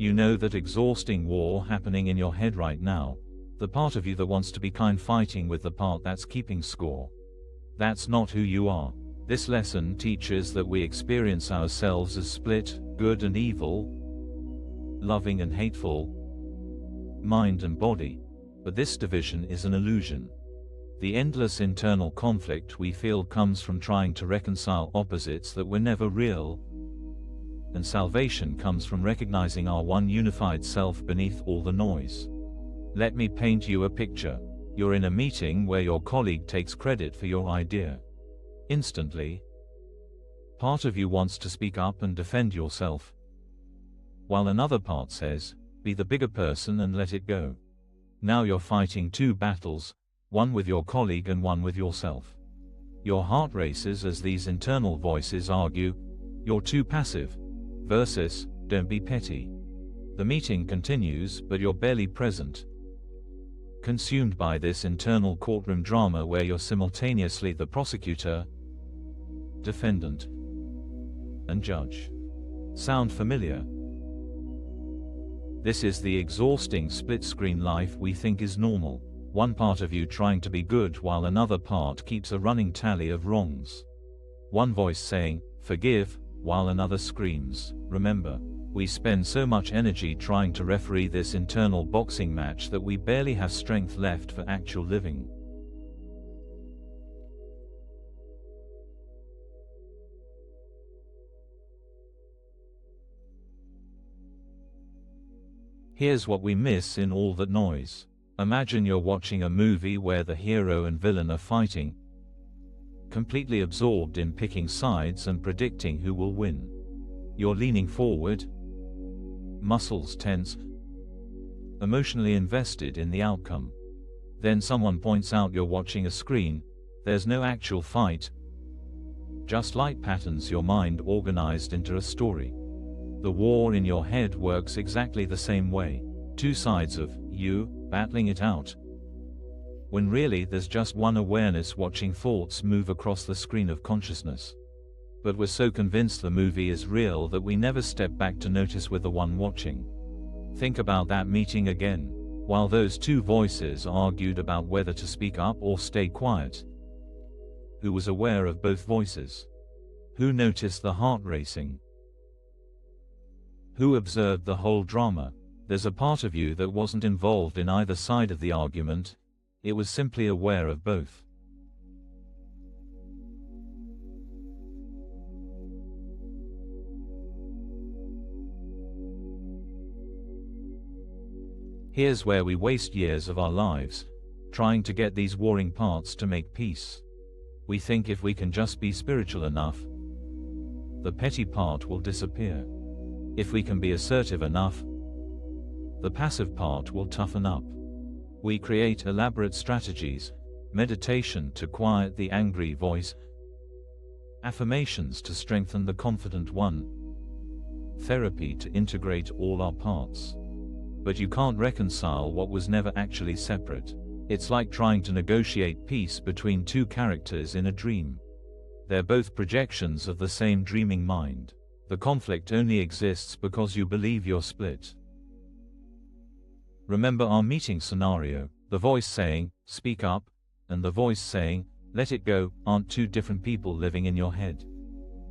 You know that exhausting war happening in your head right now. The part of you that wants to be kind fighting with the part that's keeping score. That's not who you are. This lesson teaches that we experience ourselves as split, good and evil, loving and hateful, mind and body. But this division is an illusion. The endless internal conflict we feel comes from trying to reconcile opposites that were never real. And salvation comes from recognizing our one unified self beneath all the noise. Let me paint you a picture. You're in a meeting where your colleague takes credit for your idea. Instantly, part of you wants to speak up and defend yourself, while another part says, be the bigger person and let it go. Now you're fighting two battles, one with your colleague and one with yourself. Your heart races as these internal voices argue, you're too passive, versus, don't be petty. The meeting continues, but you're barely present, consumed by this internal courtroom drama where you're simultaneously the prosecutor, defendant, and judge. Sound familiar? This is the exhausting split-screen life we think is normal. One part of you trying to be good while another part keeps a running tally of wrongs. One voice saying, forgive, while another screams, remember. We spend so much energy trying to referee this internal boxing match that we barely have strength left for actual living. Here's what we miss in all that noise. Imagine you're watching a movie where the hero and villain are fighting, completely absorbed in picking sides and predicting who will win. You're leaning forward, muscles tense, emotionally invested in the outcome. Then someone points out you're watching a screen. There's no actual fight, just light patterns your mind organized into a story. The war in your head works exactly the same way. Two sides of you battling it out, when really there's just one awareness watching thoughts move across the screen of consciousness. But we're so convinced the movie is real that we never step back to notice we're the one watching. Think about that meeting again. While those two voices argued about whether to speak up or stay quiet, who was aware of both voices? Who noticed the heart racing? Who observed the whole drama? There's a part of you that wasn't involved in either side of the argument. It was simply aware of both. Here's where we waste years of our lives, trying to get these warring parts to make peace. We think if we can just be spiritual enough, the petty part will disappear. If we can be assertive enough, the passive part will toughen up. We create elaborate strategies, meditation to quiet the angry voice, affirmations to strengthen the confident one, therapy to integrate all our parts. But you can't reconcile what was never actually separate. It's like trying to negotiate peace between two characters in a dream. They're both projections of the same dreaming mind. The conflict only exists because you believe you're split. Remember our meeting scenario. The voice saying, speak up, and the voice saying, let it go, aren't two different people living in your head.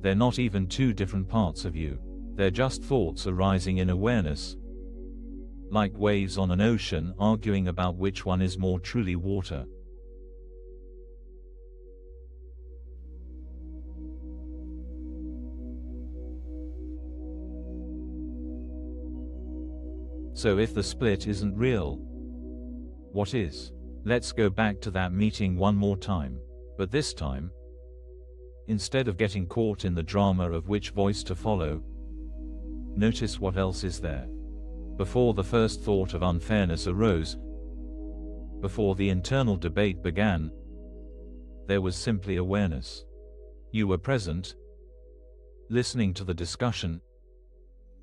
They're not even two different parts of you. They're just thoughts arising in awareness, like waves on an ocean arguing about which one is more truly water. So if the split isn't real, what is? Let's go back to that meeting one more time. But this time, instead of getting caught in the drama of which voice to follow, notice what else is there. Before the first thought of unfairness arose, before the internal debate began, there was simply awareness. You were present, listening to the discussion,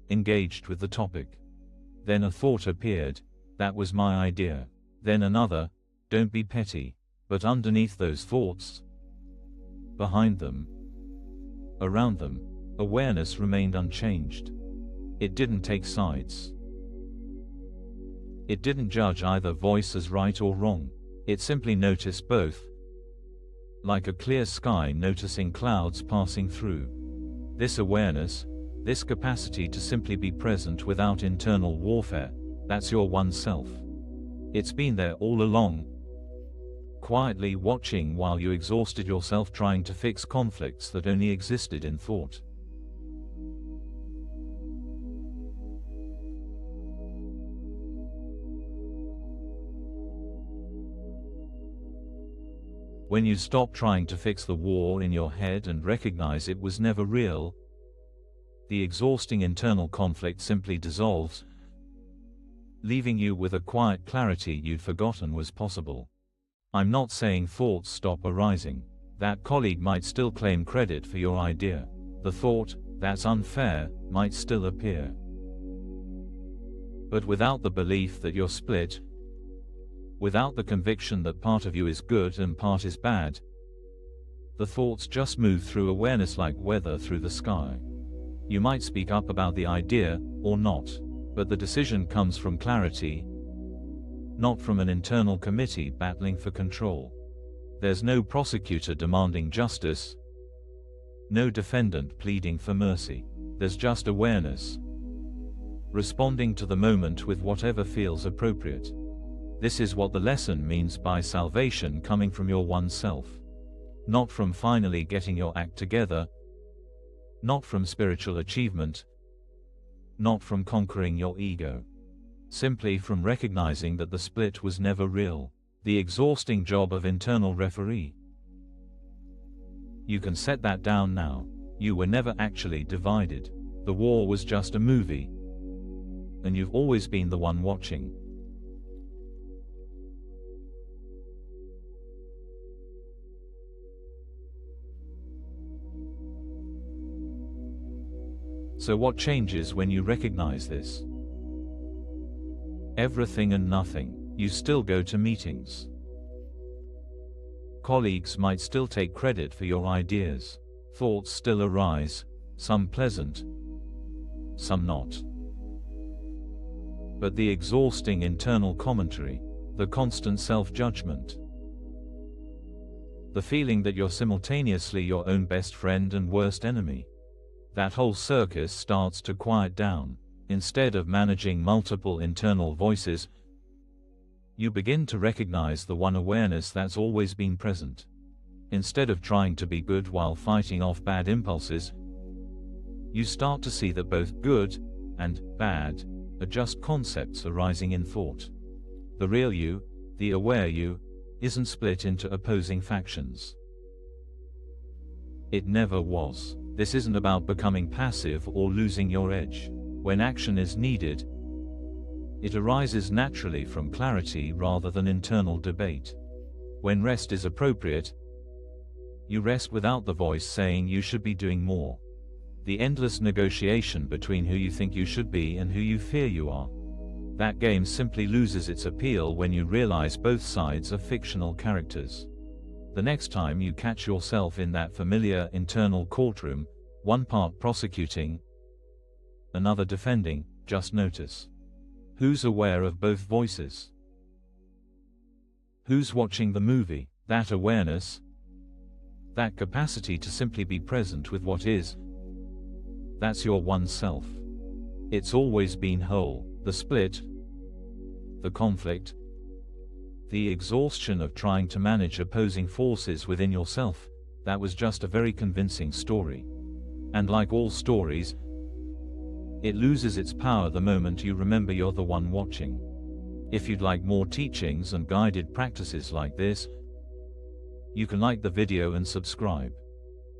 engaged with the topic. Then a thought appeared, that was my idea. Then another, don't be petty. But underneath those thoughts, behind them, around them, awareness remained unchanged. It didn't take sides. It didn't judge either voice as right or wrong. It simply noticed both, like a clear sky noticing clouds passing through. This awareness, this capacity to simply be present without internal warfare, that's your one self. It's been there all along, quietly watching while you exhausted yourself trying to fix conflicts that only existed in thought. When you stop trying to fix the war in your head and recognize it was never real, the exhausting internal conflict simply dissolves, leaving you with a quiet clarity you'd forgotten was possible. I'm not saying thoughts stop arising. That colleague might still claim credit for your idea. The thought, "That's unfair," might still appear. But without the belief that you're split, without the conviction that part of you is good and part is bad, the thoughts just move through awareness like weather through the sky. You might speak up about the idea, or not, but the decision comes from clarity, not from an internal committee battling for control. There's no prosecutor demanding justice, no defendant pleading for mercy. There's just awareness, responding to the moment with whatever feels appropriate. This is what the lesson means by salvation coming from your one self. Not from finally getting your act together, not from spiritual achievement, not from conquering your ego. Simply from recognizing that the split was never real. The exhausting job of internal referee. You can set that down now. You were never actually divided. The war was just a movie, and you've always been the one watching. So what changes when you recognize this? Everything and nothing. You still go to meetings. Colleagues might still take credit for your ideas. Thoughts still arise, some pleasant, some not. But the exhausting internal commentary, the constant self-judgment, the feeling that you're simultaneously your own best friend and worst enemy, that whole circus starts to quiet down. Instead of managing multiple internal voices, you begin to recognize the one awareness that's always been present. Instead of trying to be good while fighting off bad impulses, you start to see that both good and bad are just concepts arising in thought. The real you, the aware you, isn't split into opposing factions. It never was. This isn't about becoming passive or losing your edge. When action is needed, it arises naturally from clarity rather than internal debate. When rest is appropriate, you rest without the voice saying you should be doing more. The endless negotiation between who you think you should be and who you fear you are. That game simply loses its appeal when you realize both sides are fictional characters. The next time you catch yourself in that familiar internal courtroom, one part prosecuting, another defending, just notice. Who's aware of both voices? Who's watching the movie? That awareness, that capacity to simply be present with what is, that's your one self. It's always been whole. The split, the conflict, the exhaustion of trying to manage opposing forces within yourself, that was just a very convincing story. And like all stories, it loses its power the moment you remember you're the one watching. If you'd like more teachings and guided practices like this, you can like the video and subscribe.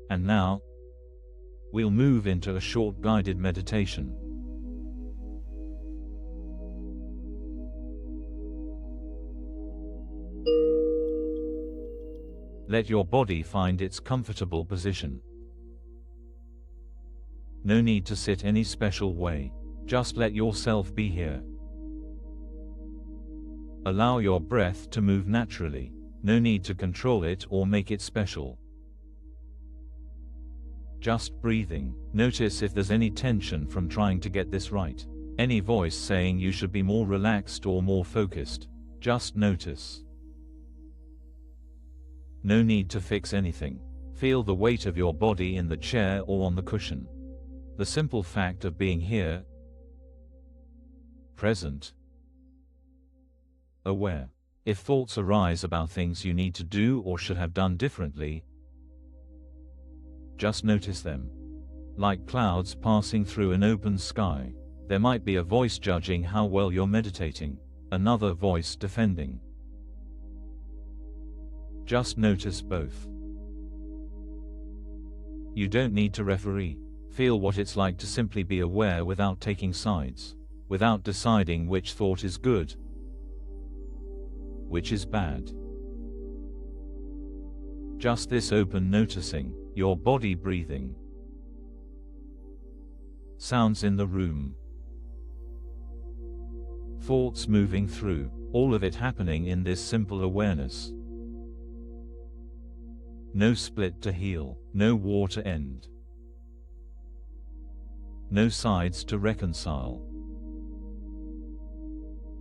And now, we'll move into a short guided meditation. Let your body find its comfortable position. No need to sit any special way. Just let yourself be here. Allow your breath to move naturally. No need to control it or make it special. Just breathing. Notice if there's any tension from trying to get this right. Any voice saying you should be more relaxed or more focused, just notice. No need to fix anything. Feel the weight of your body in the chair or on the cushion. The simple fact of being here, present, aware. If thoughts arise about things you need to do or should have done differently, just notice them. Like clouds passing through an open sky. There might be a voice judging how well you're meditating, another voice defending. Just notice both. You don't need to referee. Feel what it's like to simply be aware without taking sides, without deciding which thought is good, which is bad. Just this open noticing, your body breathing, sounds in the room, thoughts moving through, all of it happening in this simple awareness. No split to heal, no war to end, no sides to reconcile.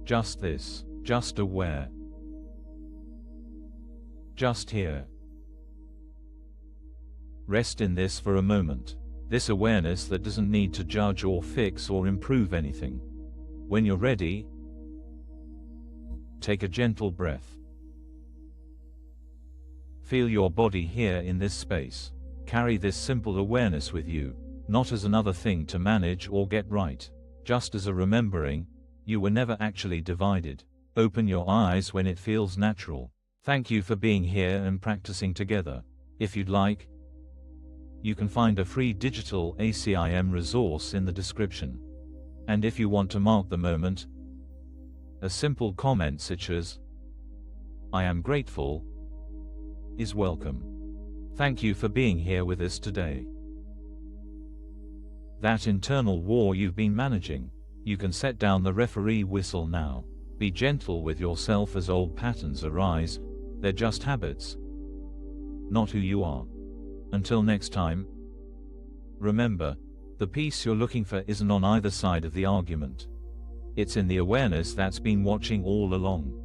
Just this, just aware, just here. Rest in this for a moment, this awareness that doesn't need to judge or fix or improve anything. When you're ready, take a gentle breath. Feel your body here in this space. Carry this simple awareness with you, not as another thing to manage or get right, just as a remembering, you were never actually divided. Open your eyes when it feels natural. Thank you for being here and practicing together. If you'd like, you can find a free digital ACIM resource in the description. And if you want to mark the moment, a simple comment such as, "I am grateful," is welcome. Thank you for being here with us today. That internal war you've been managing, you can set down the referee whistle now. Be gentle with yourself as old patterns arise. They're just habits, not who you are. Until next time, remember, the peace you're looking for isn't on either side of the argument. It's in the awareness that's been watching all along.